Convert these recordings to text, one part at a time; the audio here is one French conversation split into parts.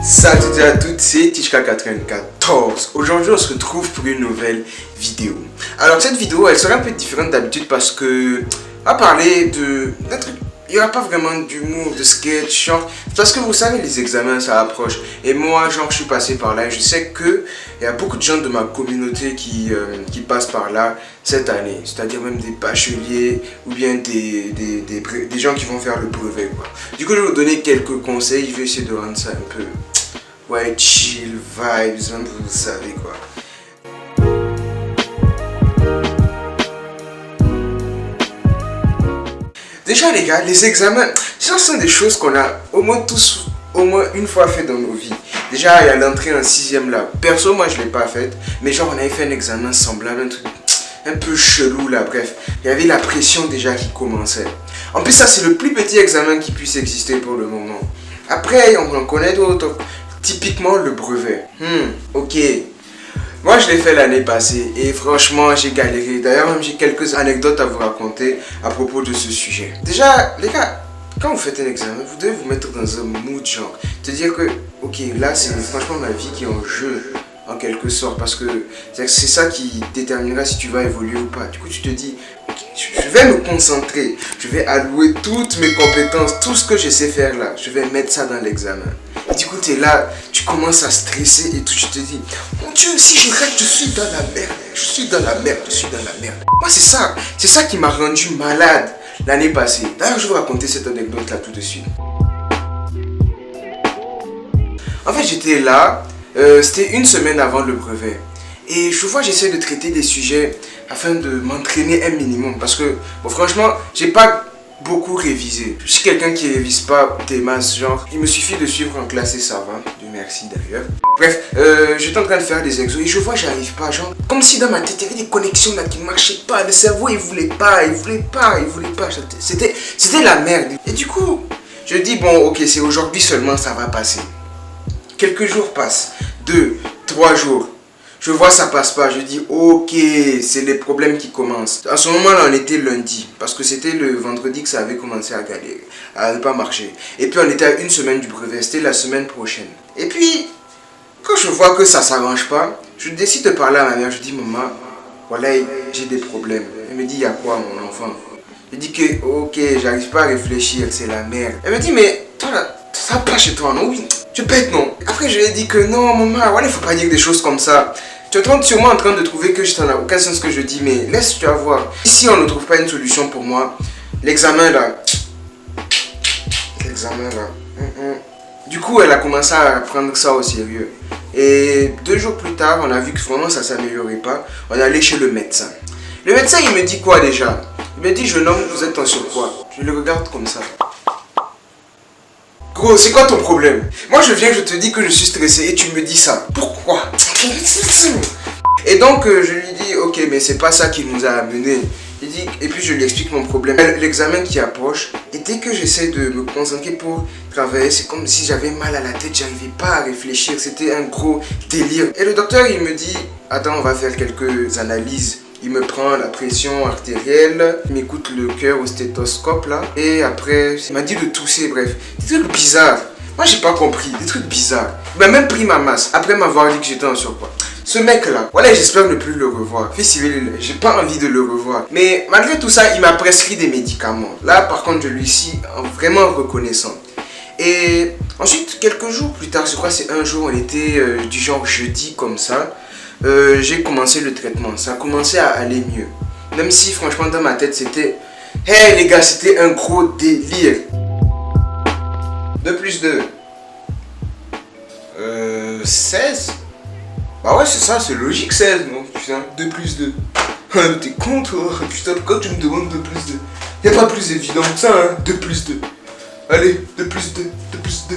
Salut à toutes, c'est Tichka94. Aujourd'hui, on se retrouve pour une nouvelle vidéo. Alors, cette vidéo, elle sera un peu différente d'habitude parce que on va parler d'un truc. Il n'y aura pas vraiment d'humour, de sketch, genre, parce que vous savez, les examens, ça approche. Et moi, genre, je suis passé par là et je sais qu'il y a beaucoup de gens de ma communauté qui passent par là cette année. C'est-à-dire même des bacheliers ou bien des gens qui vont faire le brevet, quoi. Du coup, je vais vous donner quelques conseils. Je vais essayer de rendre ça un peu, ouais, chill, vibes, vous savez, quoi. Déjà les gars, les examens, ce sont des choses qu'on a au moins une fois fait dans nos vies. Déjà il y a l'entrée en 6ème là. Perso moi je l'ai pas faite, mais genre on avait fait un examen semblable, un truc un peu chelou là, bref. Il y avait la pression déjà qui commençait. En plus ça c'est le plus petit examen qui puisse exister pour le moment. Après on en connaît d'autres. Typiquement le brevet. Ok. Moi je l'ai fait l'année passée et franchement j'ai galéré. D'ailleurs même j'ai quelques anecdotes à vous raconter à propos de ce sujet. Déjà les gars, quand vous faites un examen, vous devez vous mettre dans un mood genre. Te dire que ok là c'est franchement ma vie qui est en jeu en quelque sorte. Parce que c'est ça qui déterminera si tu vas évoluer ou pas. Du coup tu te dis ok, je vais me concentrer. Je vais allouer toutes mes compétences, tout ce que je sais faire là. Je vais mettre ça dans l'examen. Et du coup tu es là, tu commences à stresser et tout, tu te dis mon Dieu, si je rate, je suis dans la merde, je suis dans la merde, je suis dans la merde. Moi c'est ça qui m'a rendu malade l'année passée. D'ailleurs je vais vous raconter cette anecdote là tout de suite. En fait j'étais là, c'était une semaine avant le brevet. Et je vois j'essaie de traiter des sujets afin de m'entraîner un minimum. Parce que bon, franchement j'ai pas beaucoup révisé. Je suis quelqu'un qui révise pas des masses, genre il me suffit de suivre en classe et ça va. Dieu merci d'ailleurs. Bref, j'étais en train de faire des exos et je vois j'arrive pas, genre comme si dans ma tête il y avait des connexions là qui ne marchaient pas. Le cerveau il voulait pas. C'était la merde. Et du coup, je dis bon ok c'est aujourd'hui seulement ça va passer. Quelques jours passent, 2, 3 jours. Je vois ça passe pas, je dis ok, c'est les problèmes qui commencent. À ce moment-là, on était lundi, parce que c'était le vendredi que ça avait commencé à galérer, à ne pas marcher. Et puis on était à une semaine du brevet, c'était la semaine prochaine. Et puis, quand je vois que ça s'arrange pas, je décide de parler à ma mère, je dis maman, voilà, j'ai des problèmes. Elle me dit, il y a quoi mon enfant? Je dis que ok, j'arrive pas à réfléchir, c'est la merde. Elle me dit, mais toi là, ça passe chez toi, non? Oui, je pète non. Après je lui ai dit que non maman, voilà, il faut pas dire des choses comme ça. Tu es sûrement en train de trouver que je t'en ai aucun sens ce que je dis, mais laisse, tu vas voir. Si on ne trouve pas une solution pour moi, l'examen là. Du coup, elle a commencé à prendre ça au sérieux. Et 2 jours plus tard, on a vu que vraiment ça s'améliorait pas. On est allé chez le médecin. Le médecin, il me dit quoi déjà? Il me dit, jeune homme, vous êtes en surpoids. Je le regarde comme ça. Gros, c'est quoi ton problème? Moi je viens, je te dis que je suis stressé et tu me dis ça. Pourquoi? Et donc je lui dis ok mais c'est pas ça qui nous a amené. Et puis je lui explique mon problème. L'examen qui approche, et dès que j'essaie de me concentrer pour travailler, c'est comme si j'avais mal à la tête, j'arrivais pas à réfléchir, c'était un gros délire. Et le docteur il me dit attends on va faire quelques analyses. Il me prend la pression artérielle, il m'écoute le cœur au stéthoscope là. Et après, il m'a dit de tousser, bref. Des trucs bizarres. Moi j'ai pas compris, des trucs bizarres. Il m'a même pris ma masse, après m'avoir dit que j'étais en surpoids. Ce mec là, voilà j'espère ne plus le revoir. Fils civil, j'ai pas envie de le revoir. Mais malgré tout ça, il m'a prescrit des médicaments. Là par contre je lui suis vraiment reconnaissant. Et ensuite, quelques jours plus tard, je crois que c'est un jour, on était du genre jeudi comme ça. J'ai commencé le traitement, ça a commencé à aller mieux. Même si franchement dans ma tête c'était hey les gars, c'était un gros délire. 2 plus 2 16. Bah ouais c'est ça, c'est logique 16 non putain, 2 plus 2. T'es con toi, putain pourquoi tu me demandes 2 plus 2? Y'a pas plus évident que ça hein, 2 plus 2. Allez, 2 plus 2, 2 plus 2.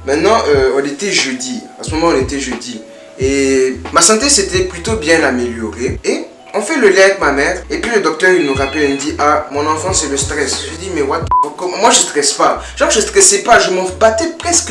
Maintenant on était jeudi, à ce moment on était jeudi. Et ma santé s'était plutôt bien améliorée. Et on fait le lien avec ma mère. Et puis le docteur il nous rappelle, il me dit ah mon enfant c'est le stress. Je dis mais what? Moi je stresse pas. Genre je stressais pas, je m'en battais presque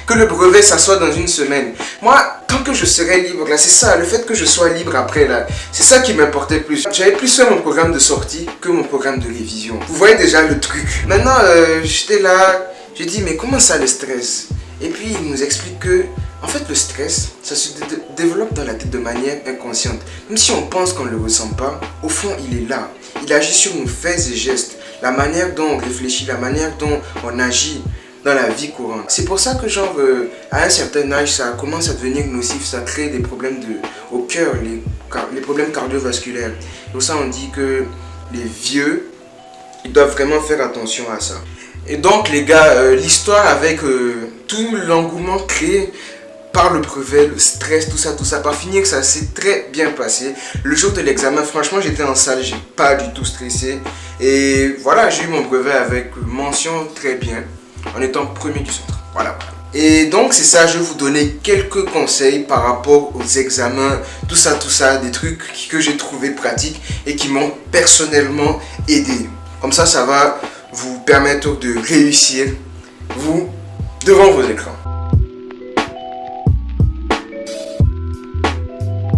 que le brevet ça soit dans une semaine. Moi tant que je serais libre là, c'est ça, le fait que je sois libre après là, c'est ça qui m'importait plus. J'avais plus fait mon programme de sortie que mon programme de révision. Vous voyez déjà le truc. Maintenant j'étais là, j'ai dit mais comment ça le stress? Et puis il nous explique que en fait le stress, ça se développe dans la tête de manière inconsciente. Même si on pense qu'on ne le ressent pas, au fond il est là. Il agit sur nos faits et gestes, la manière dont on réfléchit, la manière dont on agit dans la vie courante. C'est pour ça que à un certain âge, ça commence à devenir nocif, ça crée des problèmes au cœur, les problèmes cardiovasculaires. Pour ça on dit que les vieux, ils doivent vraiment faire attention à ça. Et donc les gars, l'histoire avec tout l'engouement créé par le brevet, le stress, tout ça, par finir ça s'est très bien passé. Le jour de l'examen, franchement j'étais en salle, j'ai pas du tout stressé. Et voilà, j'ai eu mon brevet avec mention très bien, en étant premier du centre. Voilà. Et donc c'est ça, je vais vous donner quelques conseils par rapport aux examens, tout ça, des trucs que j'ai trouvé pratiques et qui m'ont personnellement aidé. Comme ça va vous permettre de réussir, vous, devant vos écrans.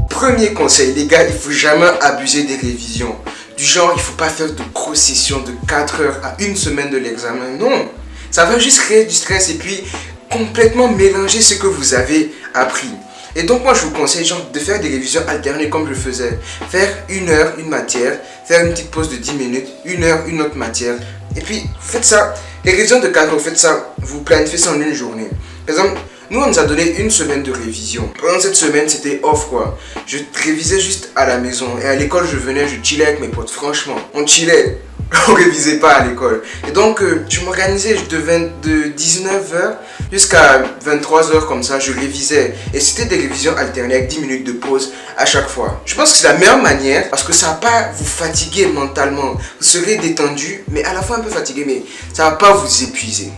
Premier conseil, les gars, il ne faut jamais abuser des révisions. Du genre, il ne faut pas faire de grosses sessions de 4 heures à une semaine de l'examen. Non, ça va juste créer du stress et puis complètement mélanger ce que vous avez appris. Et donc moi je vous conseille genre de faire des révisions alternées comme je faisais. Faire 1 heure une matière, faire une petite pause de 10 minutes, 1 heure une autre matière. Et puis faites ça, les révisions de 4 heures, faites ça, vous planifiez ça en une journée. Par exemple, nous on nous a donné une semaine de révision. Pendant cette semaine c'était off quoi. Je révisais juste à la maison et à l'école je venais, je chillais avec mes potes. Franchement, on chillait. On révisait pas à l'école. Et donc, je m'organisais de 19h jusqu'à 23h comme ça, je révisais. Et c'était des révisions alternées avec 10 minutes de pause à chaque fois. Je pense que c'est la meilleure manière parce que ça va pas vous fatiguer mentalement. Vous serez détendu, mais à la fois un peu fatigué, mais ça va pas vous épuiser.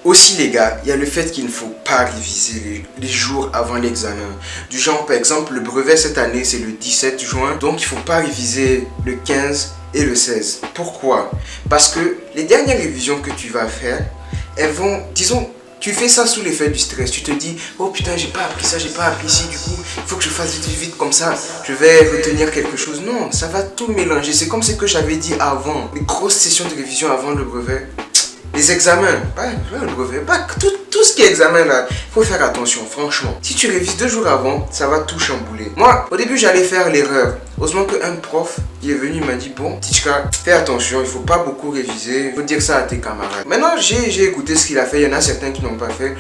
Aussi les gars, il y a le fait qu'il ne faut pas réviser les jours avant l'examen. Du genre par exemple le brevet cette année c'est le 17 juin, donc il ne faut pas réviser le 15 et le 16. Pourquoi? Parce que les dernières révisions que tu vas faire, elles vont, disons, tu fais ça sous l'effet du stress. Tu te dis, oh putain j'ai pas appris ça, j'ai pas appris ci, du coup il faut que je fasse vite comme ça, je vais retenir quelque chose. Non, ça va tout mélanger, c'est comme ce que j'avais dit avant. Les grosses sessions de révision avant le brevet. Les examens, pas le brevet, pas tout ce qui est examen là, il faut faire attention, franchement. Si tu révises 2 jours avant, ça va tout chambouler. Moi, au début, j'allais faire l'erreur. Heureusement qu'un prof, il est venu, il m'a dit, bon, Tichka, fais attention, il faut pas beaucoup réviser, il faut dire ça à tes camarades. Maintenant, j'ai écouté ce qu'il a fait, il y en a certains qui n'ont pas fait.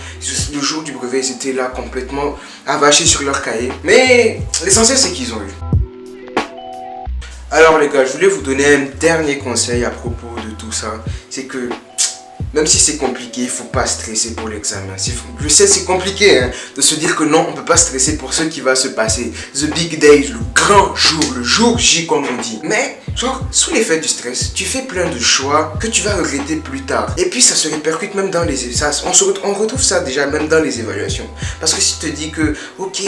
Le jour du brevet, ils étaient là complètement avachés sur leur cahier. Mais l'essentiel, c'est qu'ils ont eu. Alors les gars, je voulais vous donner un dernier conseil à propos de tout ça. C'est que même si c'est compliqué, il ne faut pas stresser pour l'examen. Je sais, c'est compliqué hein, de se dire que non, on ne peut pas stresser pour ce qui va se passer. The big day, le grand jour, le jour J comme on dit. Mais, genre, sous l'effet du stress, tu fais plein de choix que tu vas regretter plus tard. Et puis ça se répercute même dans les... On retrouve ça déjà même dans les évaluations. Parce que si tu te dis que, ok,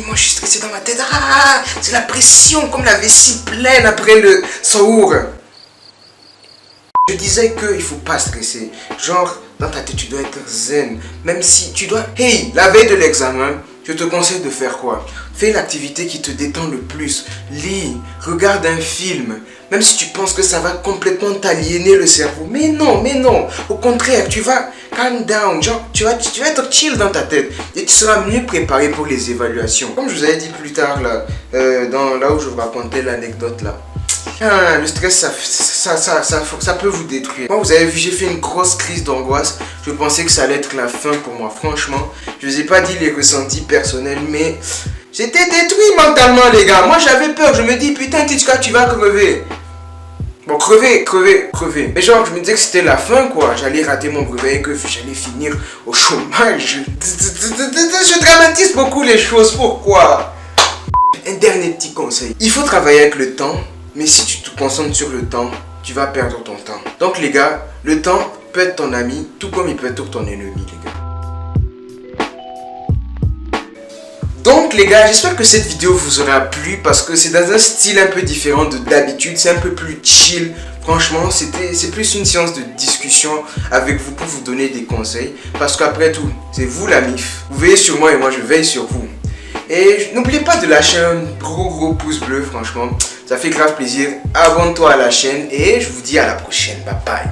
moi je suis stressé dans ma tête, c'est la pression, comme la vessie pleine après le saour. Je disais qu'il ne faut pas stresser. Genre, dans ta tête, tu dois être zen. Même si tu dois... Hey, la veille de l'examen, je te conseille de faire quoi? Fais l'activité qui te détend le plus. Lis, regarde un film. Même si tu penses que ça va complètement t'aliéner le cerveau. Mais non. Au contraire, tu vas calm down. Genre, tu vas être chill dans ta tête. Et tu seras mieux préparé pour les évaluations. Comme je vous avais dit plus tard, là où je vous racontais l'anecdote là. Le stress, ça peut vous détruire. Moi, vous avez vu, j'ai fait une grosse crise d'angoisse. Je pensais que ça allait être la fin pour moi. Franchement, je vous ai pas dit les ressentis personnels, mais j'étais détruit mentalement, les gars. Moi, j'avais peur. Je me dis, putain, Tichka, tu vas crever. Bon, crever. Mais genre, je me disais que c'était la fin, quoi. J'allais rater mon brevet et que j'allais finir au chômage. Je dramatise beaucoup les choses. Pourquoi? Un dernier petit conseil. Il faut travailler avec le temps. Mais si tu te concentres sur le temps, tu vas perdre ton temps. Donc les gars, le temps peut être ton ami, tout comme il peut être ton ennemi, les gars. Donc les gars, j'espère que cette vidéo vous aura plu parce que c'est dans un style un peu différent de d'habitude. C'est un peu plus chill. Franchement, c'est plus une séance de discussion avec vous pour vous donner des conseils. Parce qu'après tout, c'est vous la MIF. Vous veillez sur moi et moi je veille sur vous. Et n'oubliez pas de lâcher un gros pouce bleu, franchement. Ça fait grave plaisir. Abonne-toi à la chaîne et je vous dis à la prochaine. Bye bye.